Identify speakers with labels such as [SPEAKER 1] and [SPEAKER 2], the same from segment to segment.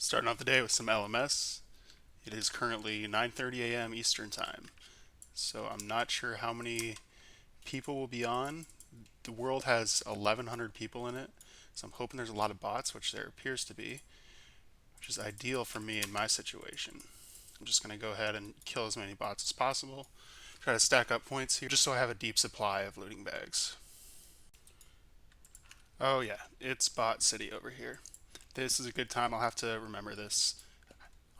[SPEAKER 1] Starting off the day with some LMS. It is currently 9:30 a.m. Eastern Time, so I'm not sure how many people will be on. The world has 1,100 people in it, so I'm hoping there's a lot of bots, which there appears to be, which is ideal for me in my situation. I'm just going to go ahead and kill as many bots as possible. Try to stack up points here just so I have a deep supply of looting bags. Oh yeah, it's bot city over here. This is a good time. I'll have to remember this.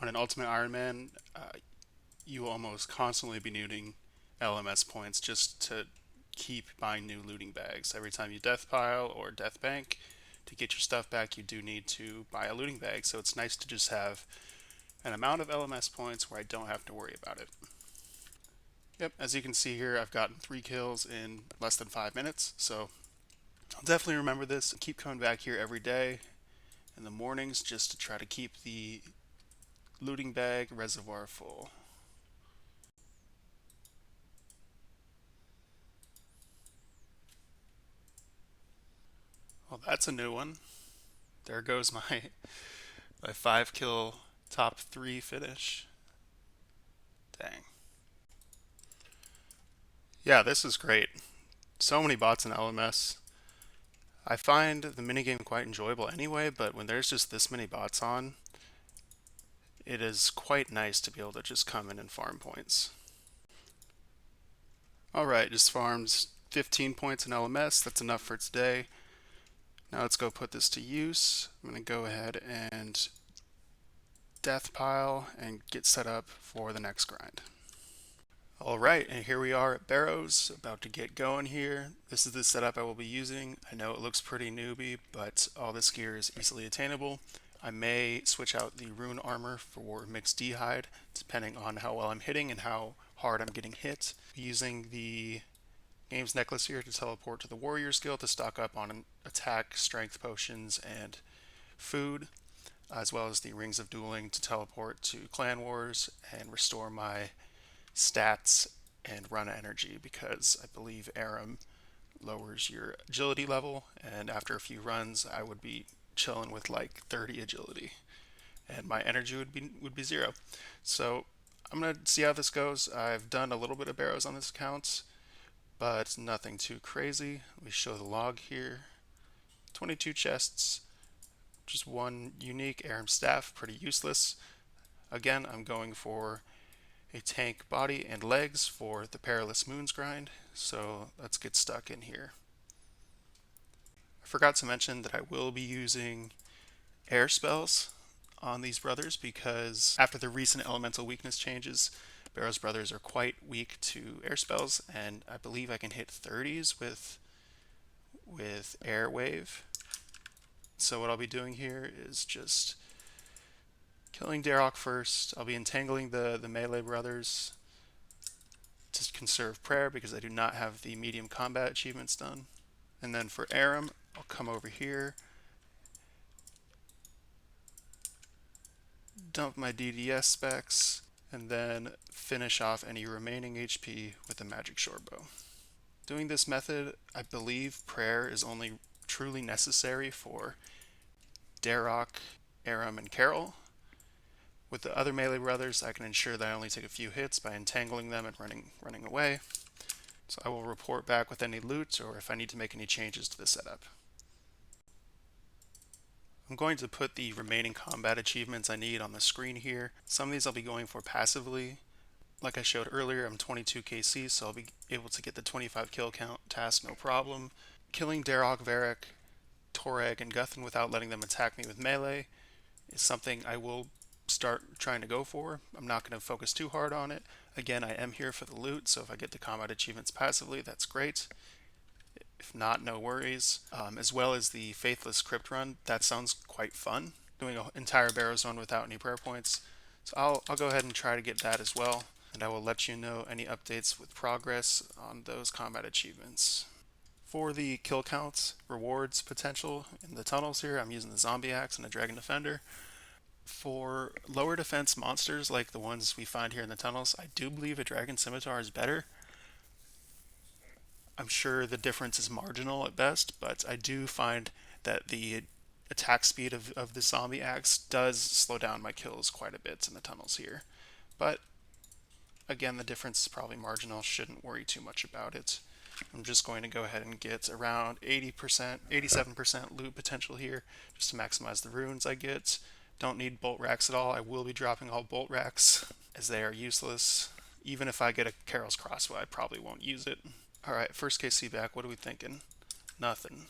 [SPEAKER 1] On an Ultimate Ironman, you will almost constantly be needing LMS points just to keep buying new looting bags. Every time you death pile or death bank, to get your stuff back, you do need to buy a looting bag. So it's nice to just have an amount of LMS points where I don't have to worry about it. Yep, as you can see here, I've gotten 3 kills in less than 5 minutes. So I'll definitely remember this and keep coming back here every day in the mornings just to try to keep the looting bag reservoir full. Well, that's a new one. There goes my 5 kill top 3 finish. Dang. Yeah, this is great. So many bots in LMS. I find the minigame quite enjoyable anyway, but when there's just this many bots on, it is quite nice to be able to just come in and farm points. Alright, just farms 15 points in LMS. That's enough for today. Now let's go put this to use. I'm going to go ahead and death pile and get set up for the next grind. Alright, and here we are at Barrows, about to get going here. This is the setup I will be using. I know it looks pretty newbie, but all this gear is easily attainable. I may switch out the rune armor for mixed d'hide, depending on how well I'm hitting and how hard I'm getting hit. Using the games necklace here to teleport to the warrior skill to stock up on attack, strength potions, and food, as well as the rings of dueling to teleport to clan wars and restore my stats and run energy, because I believe Aram lowers your agility level, and after a few runs I would be chilling with like 30 agility and my energy would be 0. So I'm gonna see how this goes. I've done a little bit of Barrows on this account, but nothing too crazy. We show the log here. 22 chests, just 1 unique Aram staff, pretty useless. Again, I'm going for a tank body and legs for the Perilous Moons grind, so let's get stuck in here. I forgot to mention that I will be using air spells on these brothers because after the recent elemental weakness changes, Barrows brothers are quite weak to air spells, and I believe I can hit 30s with air wave. So what I'll be doing here is just killing Darok first. I'll be entangling the melee brothers to conserve prayer because I do not have the medium combat achievements done. And then for Aram, I'll come over here, dump my DDS specs, and then finish off any remaining HP with a magic shortbow. Doing this method, I believe prayer is only truly necessary for Darok, Aram, and Carol. With the other melee brothers, I can ensure that I only take a few hits by entangling them and running away. So I will report back with any loot or if I need to make any changes to the setup. I'm going to put the remaining combat achievements I need on the screen here. Some of these I'll be going for passively. Like I showed earlier, I'm 22 KC, so I'll be able to get the 25 kill count task no problem. Killing Darok, Varric, Torag, and Guthan without letting them attack me with melee is something I will start trying to go for. I'm not going to focus too hard on it. Again, I am here for the loot, so if I get the combat achievements passively, that's great. If not, no worries. As well as the Faithless Crypt run, that sounds quite fun. Doing an entire Barrows run without any prayer points. So I'll go ahead and try to get that as well, and I will let you know any updates with progress on those combat achievements. For the kill counts, rewards potential in the tunnels here, I'm using the Zombie Axe and a Dragon Defender. For lower defense monsters like the ones we find here in the tunnels, I do believe a Dragon Scimitar is better. I'm sure the difference is marginal at best, but I do find that the attack speed of the zombie axe does slow down my kills quite a bit in the tunnels here. But again, the difference is probably marginal, shouldn't worry too much about it. I'm just going to go ahead and get around 80%, 87% loot potential here, just to maximize the runes I get. Don't need bolt racks at all. I will be dropping all bolt racks, as they are useless. Even if I get a Carol's Crossbow, I probably won't use it. Alright, first KC back, what are we thinking? Nothing.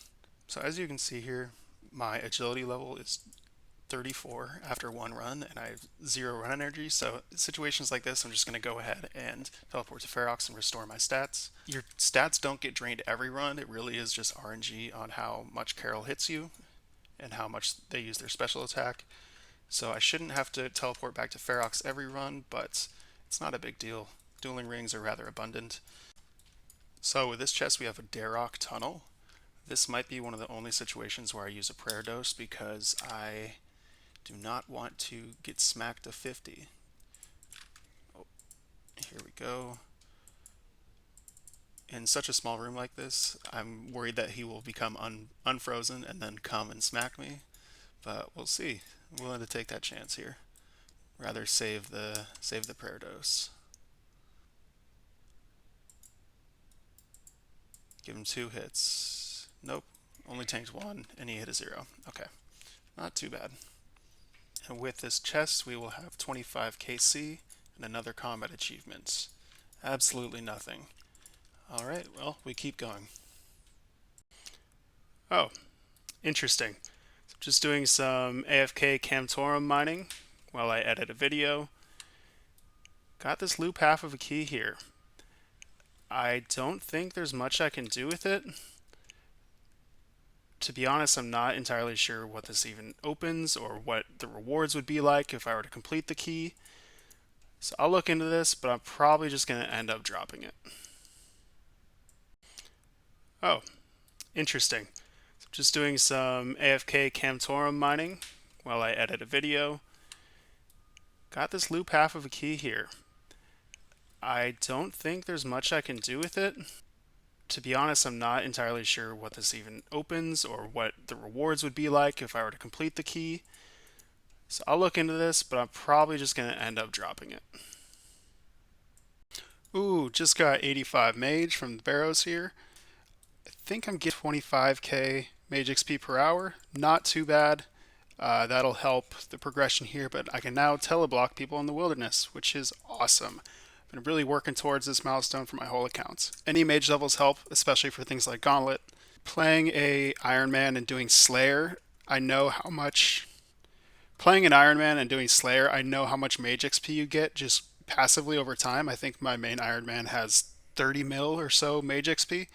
[SPEAKER 1] So as you can see here, my agility level is 34 after one run, and I have 0 run energy, so situations like this, I'm just going to go ahead and teleport to Ferox and restore my stats. Your stats don't get drained every run, it really is just RNG on how much Carol hits you and how much they use their special attack. So I shouldn't have to teleport back to Ferox every run, but it's not a big deal. Dueling rings are rather abundant. So with this chest we have a Darok Tunnel. This might be one of the only situations where I use a prayer dose because I do not want to get smacked to 50. Oh, here we go. In such a small room like this, I'm worried that he will become unfrozen and then come and smack me. But we'll see. I'm willing to take that chance here. Rather save the prayer dose. Give him 2 hits. Nope. Only tanked 1 and he hit a 0. Okay. Not too bad. And with this chest, we will have 25 KC and another combat achievement. Absolutely nothing. Alright, well, we keep going. Oh, interesting. Just doing some AFK Camtorum mining while I edit a video. Got this loop half of a key here. I don't think there's much I can do with it. To be honest, I'm not entirely sure what this even opens or what the rewards would be like if I were to complete the key. So I'll look into this, but I'm probably just going to end up dropping it. Oh, interesting. So just doing some AFK Camtorum mining while I edit a video. Got this loop half of a key here. I don't think there's much I can do with it. To be honest, I'm not entirely sure what this even opens or what the rewards would be like if I were to complete the key. So I'll look into this, but I'm probably just going to end up dropping it. Ooh, just got 85 mage from the Barrows here. I think I'm getting 25k mage XP per hour. Not too bad. That'll help the progression here, but I can now teleblock people in the wilderness, which is awesome. I've been really working towards this milestone for my whole account. Any mage levels help, especially for things like Gauntlet. Playing a Iron Man and doing Slayer, I know how much... Playing an Iron Man and doing Slayer, I know how much mage XP you get just passively over time. I think my main Iron Man has 30 mil or so mage XP.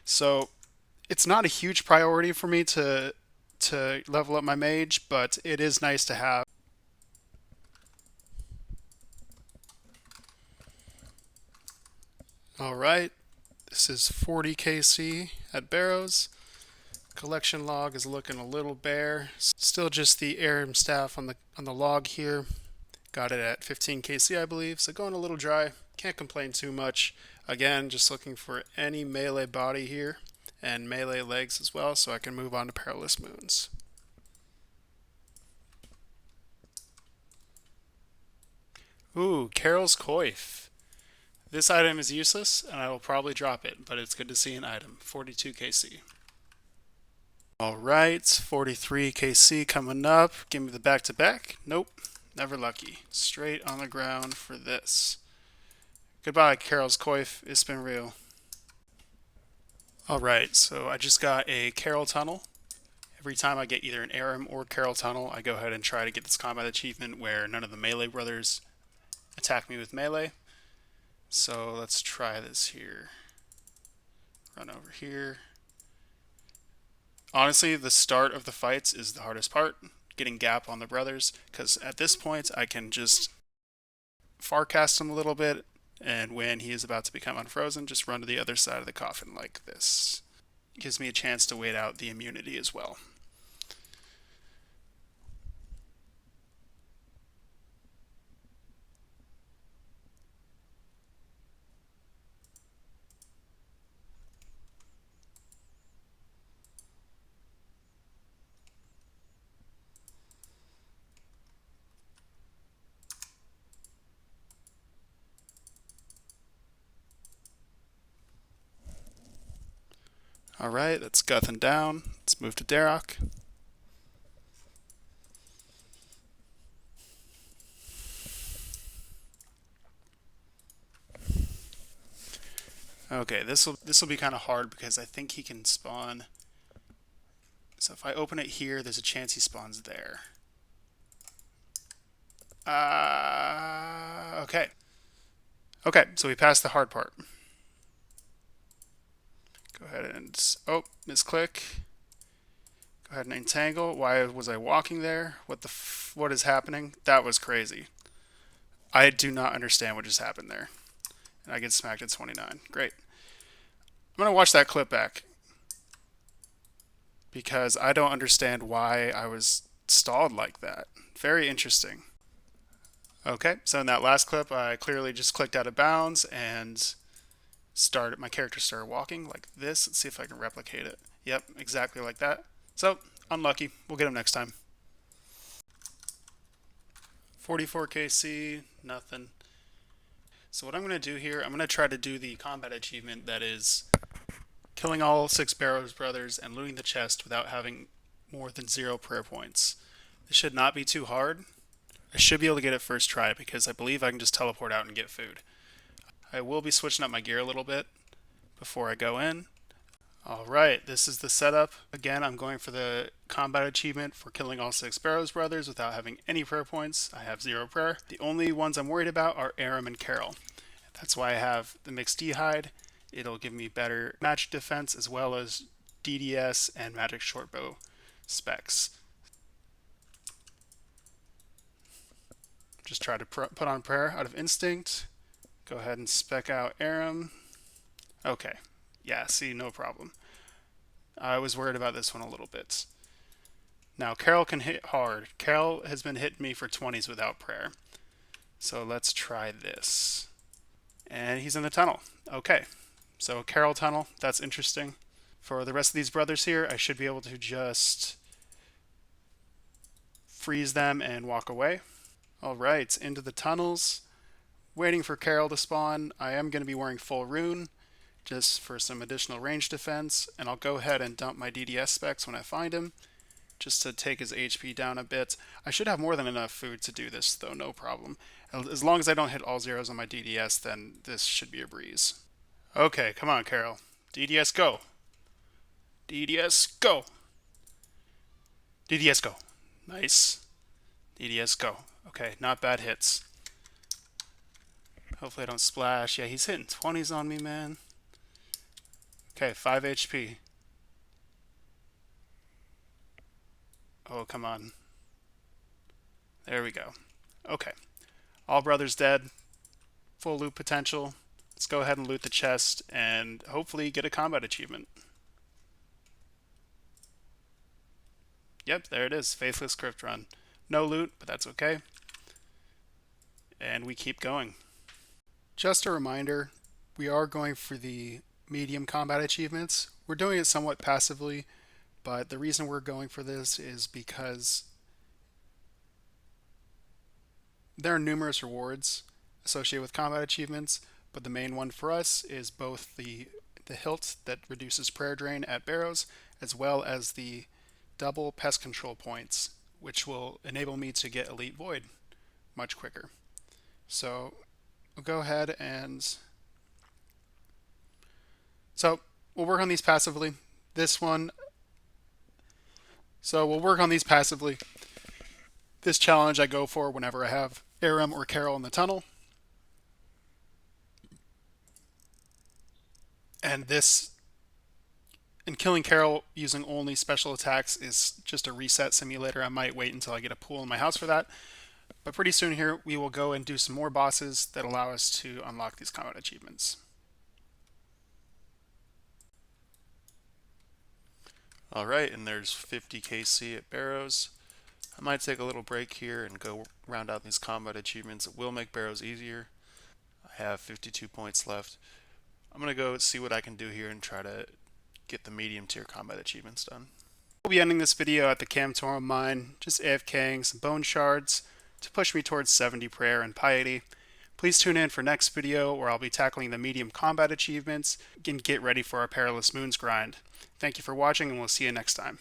[SPEAKER 1] So it's not a huge priority for me to level up my mage, but it is nice to have. Alright, this is 40 KC at Barrows. Collection log is looking a little bare. Still just the ARM staff on the log here. Got it at 15 KC, I believe, so going a little dry. Can't complain too much. Again, just looking for any melee body here and melee legs as well, so I can move on to Perilous Moons. Ooh, Carol's Coif. This item is useless, and I will probably drop it, but it's good to see an item. 42 KC. Alright, 43 KC coming up. Give me the back-to-back. Nope, never lucky. Straight on the ground for this. Goodbye, Carol's Coif. It's been real. Alright, so I just got a Carol Tunnel. Every time I get either an Aram or Carol Tunnel, I go ahead and try to get this combat achievement where none of the melee brothers attack me with melee. So let's try this here. Run over here. Honestly, the start of the fights is the hardest part, getting gap on the brothers, because at this point I can just farcast him a little bit, and when he is about to become unfrozen, just run to the other side of the coffin like this. It gives me a chance to wait out the immunity as well. Alright, that's Guthan down. Let's move to Darroch. Okay, this will be kind of hard because I think he can spawn. So if I open it here, there's a chance he spawns there. Okay. Okay, so we passed the hard part. Go ahead and, oh, misclick. Go ahead and entangle. Why was I walking there? What is happening? That was crazy. I do not understand what just happened there. And I get smacked at 29. Great. I'm going to watch that clip back because I don't understand why I was stalled like that. Very interesting. Okay, so in that last clip, I clearly just clicked out of bounds and my character started walking like this. Let's see if I can replicate it. Yep, exactly like that. So, unlucky. We'll get him next time. 44 KC, nothing. So what I'm going to do here, I'm going to try to do the combat achievement that is killing all 6 Barrows brothers and looting the chest without having more than 0 prayer points. This should not be too hard. I should be able to get it first try because I believe I can just teleport out and get food. I will be switching up my gear a little bit before I go in. Alright, this is the setup. Again, I'm going for the combat achievement for killing all 6 Barrows brothers without having any prayer points. I have 0 prayer. The only ones I'm worried about are Aram and Carol. That's why I have the mixed D-hide. It'll give me better magic defense as well as DDS and magic shortbow specs. Just try to put on prayer out of instinct. Go ahead and spec out Aram. Okay. Yeah, see, no problem. I was worried about this one a little bit. Now, Carol can hit hard. Carol has been hitting me for 20s without prayer. So let's try this. And he's in the tunnel. Okay. So Carol tunnel, that's interesting. For the rest of these brothers here, I should be able to just freeze them and walk away. Alright, into the tunnels. Waiting for Carol to spawn. I am going to be wearing full rune just for some additional range defense, and I'll go ahead and dump my DDS specs when I find him just to take his HP down a bit. I should have more than enough food to do this though, no problem. As long as I don't hit all zeros on my DDS, then this should be a breeze. Okay, come on, Carol. DDS go. DDS go. DDS go. Nice. DDS go. Okay, not bad hits. Hopefully I don't splash. Yeah, he's hitting 20s on me, man. Okay, 5 HP. Oh, come on. There we go. Okay. All brothers dead. Full loot potential. Let's go ahead and loot the chest and hopefully get a combat achievement. Yep, there it is. Faithless Crypt Run. No loot, but that's okay. And we keep going. Just a reminder, we are going for the medium combat achievements. We're doing it somewhat passively, but the reason we're going for this is because there are numerous rewards associated with combat achievements, but the main one for us is both the hilt that reduces prayer drain at Barrows, as well as the double pest control points, which will enable me to get Elite Void much quicker. So we'll go ahead and we'll work on these passively. We'll work on these passively. This challenge I go for whenever I have Aram or Carol in the tunnel. And killing Carol using only special attacks is just a reset simulator. I might wait until I get a pool in my house for that. But pretty soon here, we will go and do some more bosses that allow us to unlock these combat achievements. Alright, and there's 50 KC at Barrows. I might take a little break here and go round out these combat achievements. It will make Barrows easier. I have 52 points left. I'm going to go see what I can do here and try to get the medium tier combat achievements done. We'll be ending this video at the Camtorum mine, just AFKing some bone shards to push me towards 70 prayer and piety. Please tune in for next video where I'll be tackling the medium combat achievements and get ready for our Perilous Moons grind. Thank you for watching, and we'll see you next time.